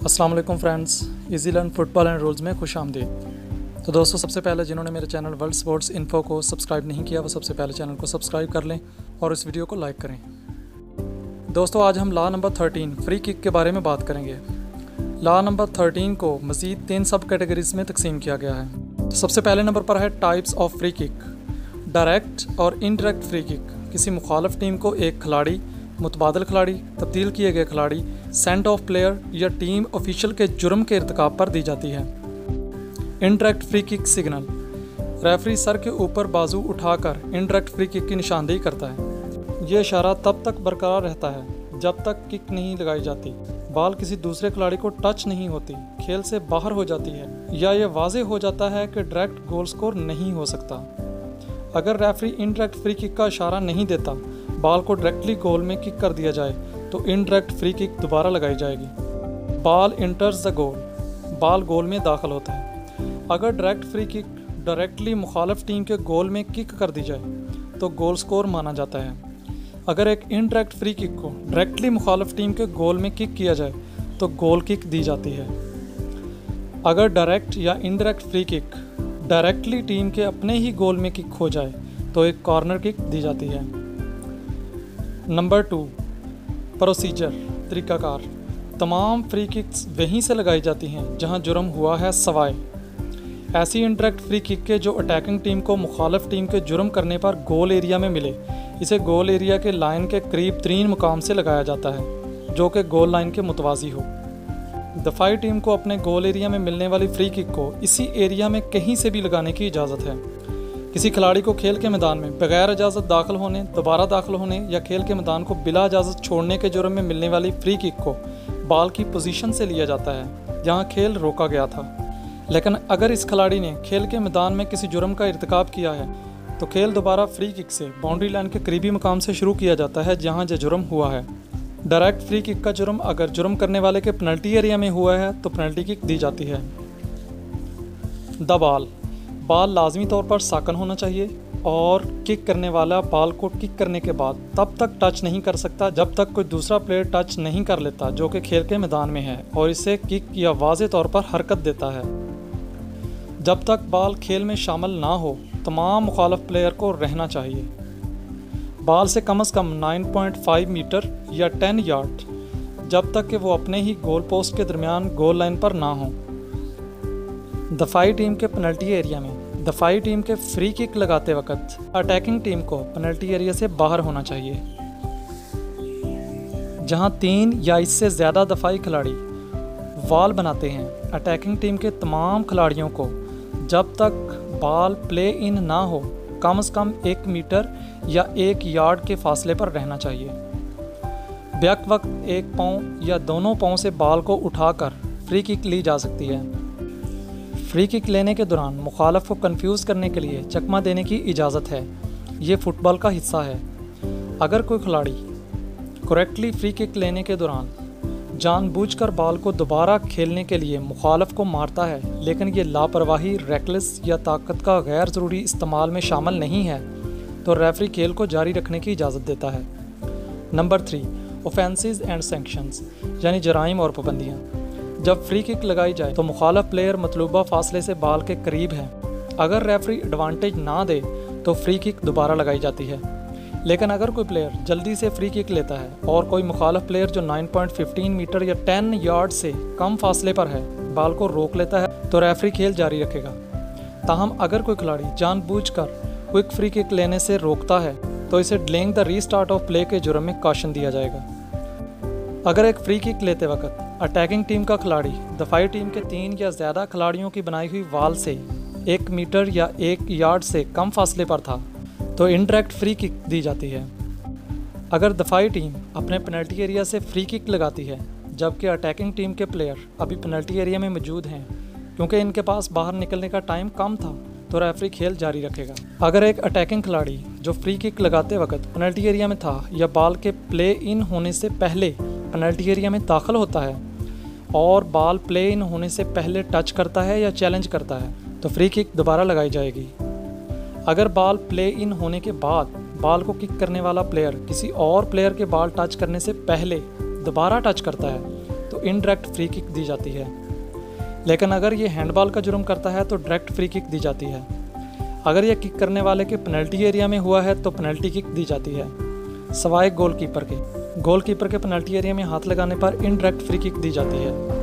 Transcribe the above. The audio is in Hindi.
अस्सलाम वालेकुम friends, easy learn football and rules में खुश आमदीद। तो दोस्तों, सबसे पहले जिन्होंने मेरे चैनल वर्ल्ड स्पोर्ट्स इन्फो को सब्सक्राइब नहीं किया वो सबसे पहले चैनल को सब्सक्राइब कर लें और इस वीडियो को लाइक करें। दोस्तों, आज हम लॉ नंबर 13 फ्री किक के बारे में बात करेंगे। लॉ नंबर 13 को मज़ीद 3 सब कैटेगरीज में तकसीम किया गया है। तो सबसे पहले नंबर पर है types of free kick. Direct और इनडायरेक्ट फ्री किक किसी मुखालिफ टीम को एक खिलाड़ी, मुतबादल खिलाड़ी, तब्दील किए गए खिलाड़ी, सेंड ऑफ प्लेयर या टीम ऑफिशियल के जुर्म के इर्तिकाब पर दी जाती है। Indirect free kick signal, referee sir के ऊपर बाजू उठाकर इनडायरेक्ट फ्री किक की निशानदेही करता है। ये इशारा तब तक बरकरार रहता है जब तक किक नहीं लगाई जाती, बॉल किसी दूसरे खिलाड़ी को टच नहीं होती, खेल से बाहर हो जाती है या ये वाजे हो जाता है कि डायरेक्ट गोल स्कोर नहीं हो सकता। अगर रेफरी इनडायरेक्ट फ्री किक का इशारा नहीं देता, बॉल को डायरेक्टली गोल में किक कर दिया जाए तो इनडायरेक्ट फ्री किक दोबारा लगाई जाएगी। Ball enters the goal, ball goal में दाखिल होता है। अगर डायरेक्ट फ्री किक डायरेक्टली मुखालिफ टीम के गोल में किक कर दी जाए तो गोल स्कोर माना जाता है। अगर एक इनडायरेक्ट फ्री किक को डायरेक्टली मुखालिफ टीम के गोल में किक किया जाए तो गोल किक दी जाती है। अगर डायरेक्ट या indirect free kick directly team के अपने ही गोल में किक हो जाए तो एक कॉर्नर किक दी जाती है। नंबर 2, प्रोसीजर, तरीक़ाकार। तमाम फ्री किक्स वहीं से लगाई जाती हैं जहां जुर्म हुआ है, सवाए ऐसी इनडायरेक्ट फ्री किक के जो अटैकिंग टीम को मुखालिफ टीम के जुर्म करने पर गोल एरिया में मिले। इसे गोल एरिया के लाइन के करीब तरीन मुकाम से लगाया जाता है जो कि गोल लाइन के मुतवाज़ी हो। दफाई टीम को अपने गोल एरिया में मिलने वाली फ्री किक को इसी एरिया में कहीं से भी लगाने की इजाज़त है। किसी खिलाड़ी को खेल के मैदान में बगैर इजाज़त दाखिल होने, दोबारा दाखिल होने या खेल के मैदान को बिला इजाज़त छोड़ने के जुर्म में मिलने वाली फ्री किक को बॉल की पोजीशन से लिया जाता है जहां खेल रोका गया था। लेकिन अगर इस खिलाड़ी ने खेल के मैदान में किसी जुर्म का इर्तिकाब किया है तो खेल दोबारा फ्री किक से बाउंड्री लाइन के करीबी मकाम से शुरू किया जाता है जहां जो जुर्म हुआ है। डायरेक्ट फ्री किक का जुर्म अगर जुर्म करने वाले के पेनल्टी एरिया में हुआ है तो पेनल्टी किक दी जाती है। द बॉल लाजमी तौर पर साकन होना चाहिए और किक करने वाला बॉल को किक करने के बाद तब तक टच नहीं कर सकता जब तक कोई दूसरा प्लेयर टच नहीं कर लेता जो कि खेल के मैदान में है और इसे किक या वाज़े तौर पर हरकत देता है। जब तक बॉल खेल में शामिल ना हो तमाम मुखालिफ प्लेयर को रहना चाहिए। बॉल से कम 9.5 मीटर या 10 यार्ड जब तक कि वो अपने ही गोल पोस्ट के दरमियान गोल लाइन पर ना हो। दफाई टीम के पेनल्टी एरिया में दफाई टीम के फ्री किक लगाते वक्त अटैकिंग टीम को पेनल्टी एरिया से बाहर होना चाहिए। जहां 3 या इससे ज़्यादा दफाई खिलाड़ी वॉल बनाते हैं, अटैकिंग टीम के तमाम खिलाड़ियों को जब तक बॉल प्ले इन ना हो कम से कम 1 मीटर या 1 यार्ड के फासले पर रहना चाहिए। बैक वक्त एक पाँव या दोनों पाँव से बॉल को उठाकर फ्री किक ली जा सकती है। फ्री किक लेने के दौरान मुखालिफ को कंफ्यूज करने के लिए चकमा देने की इजाज़त है। ये फुटबॉल का हिस्सा है। अगर कोई खिलाड़ी करेक्टली फ्री किक लेने के दौरान जानबूझकर बॉल को दोबारा खेलने के लिए मुखालिफ को मारता है लेकिन ये लापरवाही, रेकलेस या ताकत का गैर ज़रूरी इस्तेमाल में शामिल नहीं है तो रेफरी खेल को जारी रखने की इजाज़त देता है। नंबर 3, ऑफेंसेस एंड सैंक्शंस, यानी जराइम और पाबंदियाँ। जब फ्री किक लगाई जाए तो मुखालिफ प्लेयर मतलूबा फासले से बॉल के करीब है। अगर रेफरी एडवांटेज ना दे तो फ्री किक दोबारा लगाई जाती है। लेकिन अगर कोई प्लेयर जल्दी से फ्री किक लेता है और कोई मुखालिफ प्लेयर जो 9.15 मीटर या 10 यार्ड से कम फासले पर है बॉल को रोक लेता है तो रेफरी खेल जारी रखेगा। ताहम अगर कोई खिलाड़ी जानबूझकर क्विक फ्री किक लेने से रोकता है तो इसे delaying the restart of play के जुर्म में कॉशन दिया जाएगा। अगर एक फ्री किक लेते वक्त अटैकिंग टीम का खिलाड़ी दफाई टीम के 3 या ज़्यादा खिलाड़ियों की बनाई हुई वॉल से 1 मीटर या 1 यार्ड से कम फासले पर था तो इनडायरेक्ट फ्री किक दी जाती है। अगर दफाई टीम अपने पेनल्टी एरिया से फ्री किक लगाती है जबकि अटैकिंग टीम के प्लेयर अभी पेनल्टी एरिया में मौजूद हैं क्योंकि इनके पास बाहर निकलने का टाइम कम था तो रेफरी खेल जारी रखेगा। अगर एक अटैकिंग खिलाड़ी जो फ्री किक लगाते वक्त पेनल्टी एरिया में था या बॉल के प्ले इन होने से पहले पेनल्टी एरिया में दाखिल होता है और बॉल प्ले इन होने से पहले टच करता है या चैलेंज करता है तो फ्री किक दोबारा लगाई जाएगी। अगर बॉल प्ले इन होने के बाद बॉल को किक करने वाला प्लेयर किसी और प्लेयर के बॉल टच करने से पहले दोबारा टच करता है तो इनडायरेक्ट फ्री किक दी जाती है, लेकिन अगर ये हैंडबॉल का जुर्म करता है तो डायरेक्ट फ्री किक दी जाती है। अगर यह किक करने वाले के पेनल्टी एरिया में हुआ है तो पेनल्टी किक दी जाती है, सवाए गोलकीपर के पेनल्टी एरिया में हाथ लगाने पर इनडायरेक्ट फ्री किक दी जाती है।